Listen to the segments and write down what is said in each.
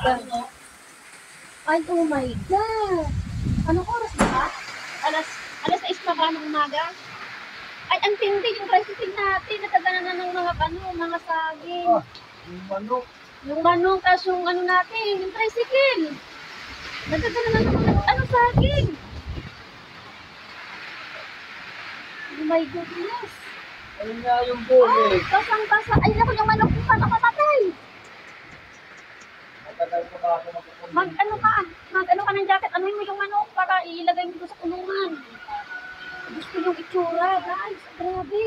God. Ay, oh my God. Anong oras ba? Alas 6 na ba ng umaga? Ay, ang tindi yung tricycle natin. Natagana na ng mga saging. Yung manok. Yung manok, tapos yung ano natin, yung tricycle. Natagana na ng mga saging. Oh my goodness. Ayun nga yung bulik. Ay, kasang-kasa. Ay, naku, yung manok yung paano mamatay. Matagal ko ba ako mapupunta? Mag-ano ka ng jacket. Anuhin mo yung manok para ilagay mo doon sa kulungan. Gusto yung itsura, guys. Grabe.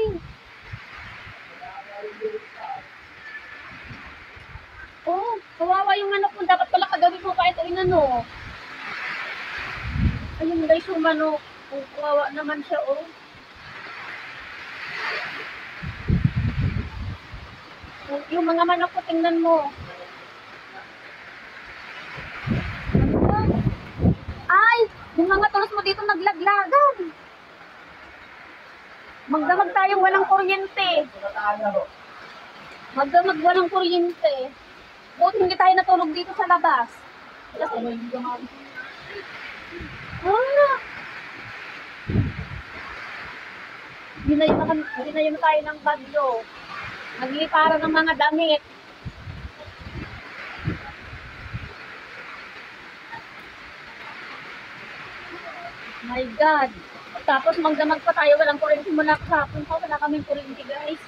Oh, kawawa yung manok mo. Dapat pala kagawin mo kahit inano. Ayun guys, yung manok. Oh, kawawa naman siya, oh. Yung mga manok ko, tingnan mo. Ano ba? Ay, yung mga tulos mo dito naglaglagan. Magdamag tayong walang kuryente. Magdamag walang kuryente. Buti hindi tayo natulog dito sa labas. Ginayon tayo ng bagyo. Nagliliparan ng mga damit. My God. Tapos magdamag pa tayo, walang kuryente mula kahapon pa. Wala kaming kuryente, guys.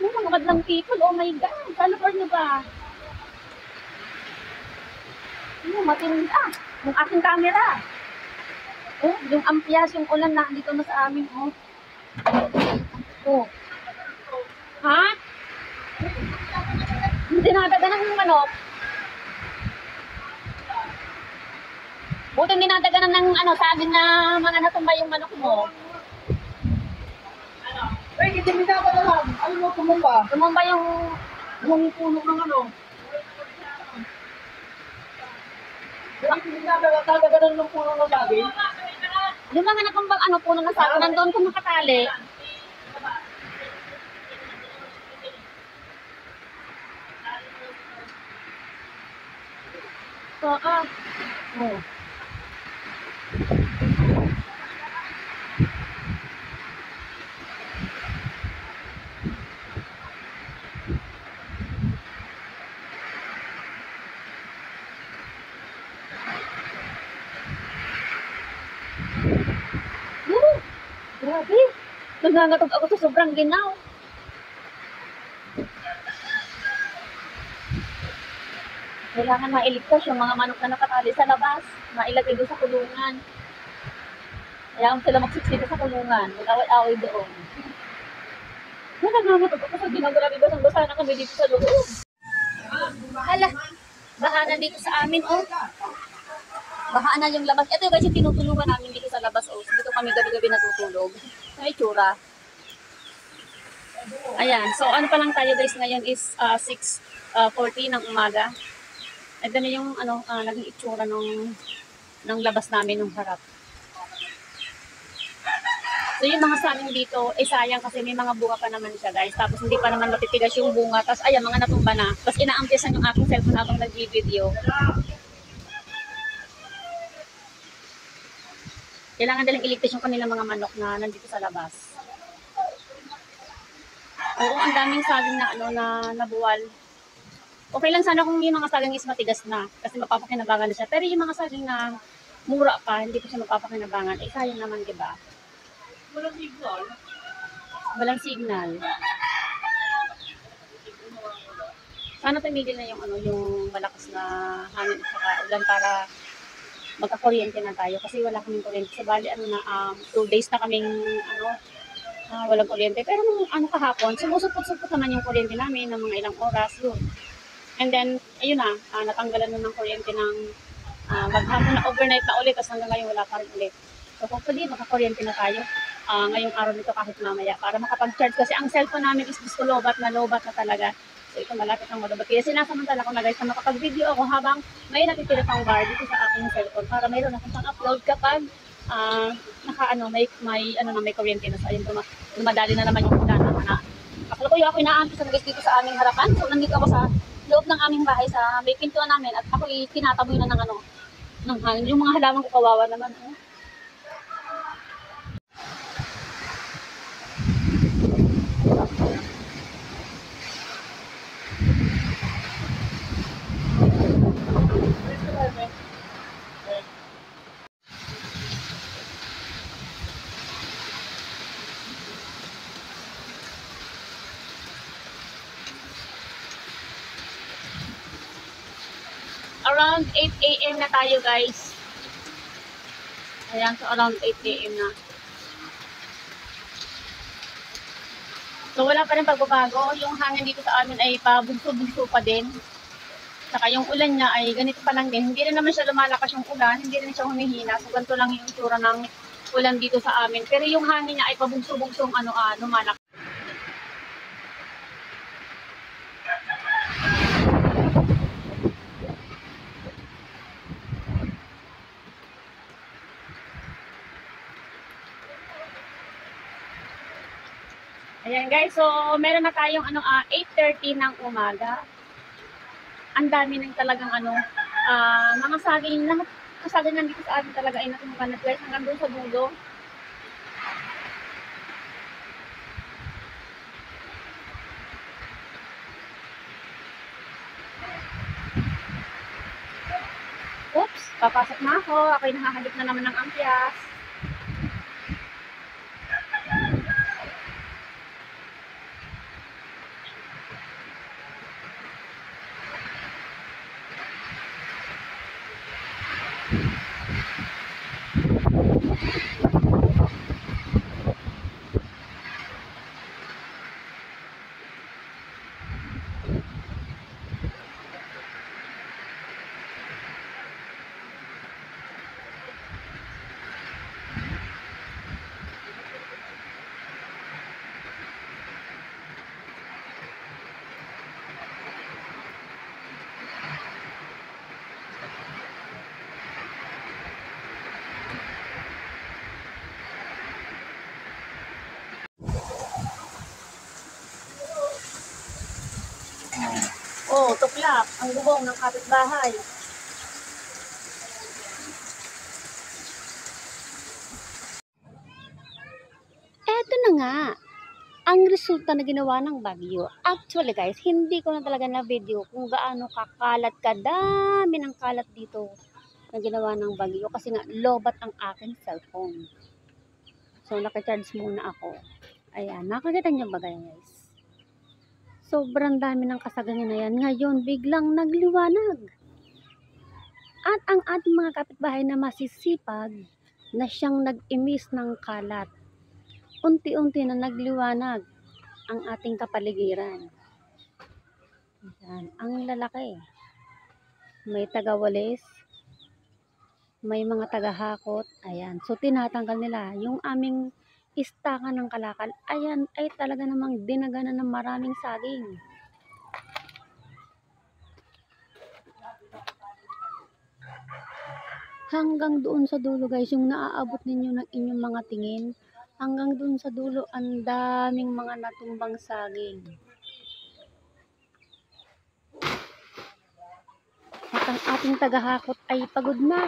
Yung mga madlang people, oh my God. Follower nyo ba? Matinda. Yung aking camera. Oh, yung ampias, yung ulan na dito na sa amin, oh. Oh. Ha? Hindi nadaganan ng manok. Buti hindi nadaganan ng sabi na mga natumba yung manok mo. Ay, hindi mo na alam. Ano mo tumumba? Tumumba yung puno ng ano. Hindi na nadaganan ng puno ng sabi. Yung mga natumbang puno ng sabi, nandun kung nakatali. Oh. Grabe. Nangangatog ako sa sobrang ginaw. Kailangan mailigtas yung mga manok na nakatali sa labas. Mailagay doon sa kulungan. Kailangan sila magsiksika sa kulungan. Mag-away-away doon. Nangangatog ako sa ginaw. Grabe, basang-basa na kami dito sa loob. Hala, bahanan dito sa amin, oh. Bahanan yung labas. Ito guys, yung tinutulungan namin dito sa labas, oh. Dito kami gabi-gabi natutulog. May itsura. Ayan, so ano pa lang tayo guys, ngayon is 6:40 ng umaga. At ganun yung naging itsura ng labas namin ng harap. So yung mga saging dito, sayang kasi may mga bunga pa naman siya guys. Tapos hindi pa naman matitigas yung bunga. Tapos ayan, mga natumba na. Tapos inaampiasan yung aking cellphone habang nag-video. Kailangan dalang iligtas yung kanilang mga manok na nandito sa labas. Oo, ang daming saging na nabuwal. Okay lang sana kung yung mga saging is matigas na kasi mapapakinabangan na siya. Pero yung mga saging na mura pa, hindi ko siya mapapakinabangan. Sayang naman, diba? Walang signal. Walang signal. Sana tumigil na yung malakas na hangin at saka ulan para magka-kuryente na tayo kasi wala kaming kuryente. Sa bali, 2 days na kaming walang kuryente. Pero nung kahapon, sumusupot-supot naman yung kuryente namin ng mga ilang oras yun. And then, ayun na, natanggalan na ng kuryente ng maghapon na overnight na ulit, tapos hanggang ngayon wala pa rin ulit. So hopefully, makakuryente na tayo ngayong araw nito kahit mamaya para makapag-charge kasi ang cellphone namin is gusto lobat na talaga. So ito malapit ng malubat. Kaya sinasamantala ko na guys na makapag-video ako habang may natitira pang bar dito sa aking cellphone para mayroon akong pang-upload kapag may kuryente na. So ayun, dumadali na naman yung ulan na. Kasalukuyan ako inaampis na guys dito sa aming harapan. So nandito ako sa loob ng aming bahay sa may pintuan namin at ako tinataboy na ng ano, ng hangin. Yung mga halaman ko kawawa naman. Oh. Around 8 a.m. na tayo, guys. Ayan, so around 8 a.m. na. So wala pa rin pagbabago. Yung hangin dito sa amin ay pabugso-bugso pa din. Saka yung ulan niya ay ganito pa lang din. Hindi rin naman siya lumalakas yung ulan. Hindi rin siya humihina. So ganito lang yung itsura ng ulan dito sa amin. Pero yung hangin niya ay pabugso-bugsong lumalakas. Ayan guys, so meron na tayong 8:30 ng umaga. Ang dami ng talagang mga saging, lahat kasagangan dito sa atin talaga ay natumukan na guys hanggang doon sa dulo. Oops, papasok na ako. Ako'y nakahagip na naman ng ampias. Oh, tuklap. Ang bubong ng kapitbahay. Eto na nga. Ang resulta na ginawa ng bagyo. Actually guys, hindi ko na talaga na video kung gaano kakalat kadami ng kalat dito na ginawa ng bagyo. Kasi nga, lobat ang aking cellphone. So, nakacharge muna ako. Ayan, nakakita niyo ba guys? Sobrang dami ng kasagangan na yan. Ngayon, biglang nagliwanag. At ang ating mga kapitbahay na masisipag na siyang nag-imis ng kalat. Unti-unti na nagliwanag ang ating kapaligiran. Ayan, ang lalaki. May tagawalis. May mga tagahakot. Ayan, so tinatanggal nila yung aming istaka ng kalakal. Ayan, ay talaga namang dinagana ng maraming saging. Hanggang doon sa dulo guys, yung naaabot ninyo ng inyong mga tingin, hanggang doon sa dulo, ang daming mga natumbang saging. At ang ating tagahakot ay pagod na.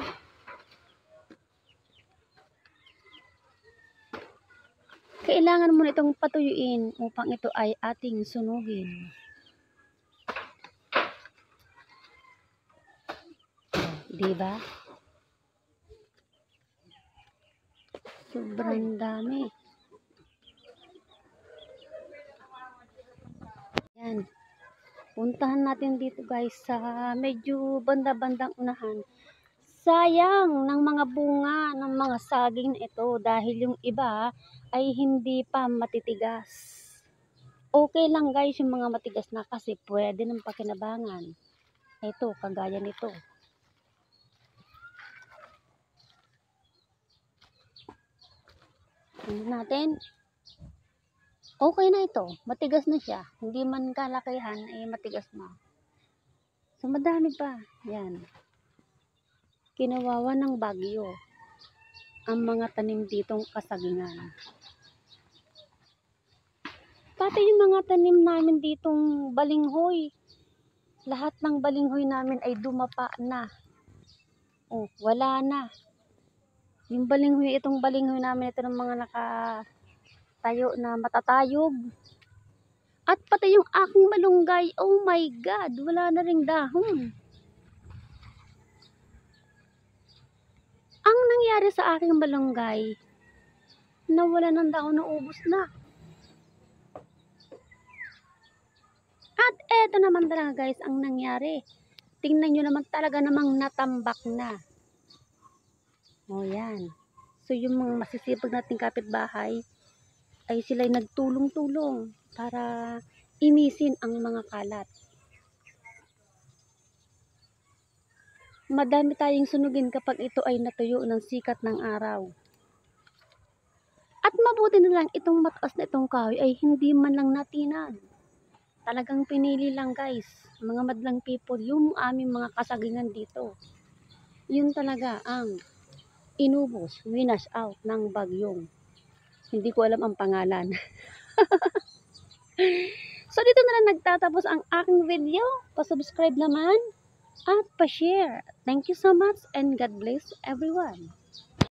Kailangan mo na itong patuyuin upang ito ay ating sunugin. Diba? Sobrang dami. Yan. Puntahan natin dito guys sa medyo banda-bandang unahan. Sayang ng mga bunga ng mga saging na ito dahil yung iba ay hindi pa matitigas. Okay lang guys yung mga matigas na kasi pwede ng pakinabangan. Ito, kagaya nito. Tingnan natin. Okay na ito. Matigas na siya. Hindi man kalakihan, ay matigas na. So, madami pa. Yan. Kinawawa ng bagyo ang mga tanim ditong kasagingan. Pati yung mga tanim namin ditong balinghoy. Lahat ng balinghoy namin ay dumapa na. Oh, wala na. Yung balinghoy, itong balinghoy namin, ito ng mga nakatayo na matatayog. At pati yung aking malunggay, oh my God, wala na ring dahon. Ang nangyari sa aking malunggay, nawala ng dahon, naubos na. At eto naman talaga guys, ang nangyari. Tingnan nyo naman talaga namang natambak na. O yan. So yung mga masisipag nating kapitbahay, ay sila'y nagtulong-tulong para imisin ang mga kalat. Madami tayong sunugin kapag ito ay natuyo ng sikat ng araw. At mabuti na lang itong mataas na itong kahoy ay hindi man lang natinag. Talagang pinili lang guys, mga madlang people, yung aming mga kasagingan dito. Yun talaga ang inubos, winash out ng bagyong. Hindi ko alam ang pangalan. So dito na lang nagtatapos ang aking video. Pa-subscribe naman at pa-share. Thank you so much and God bless everyone.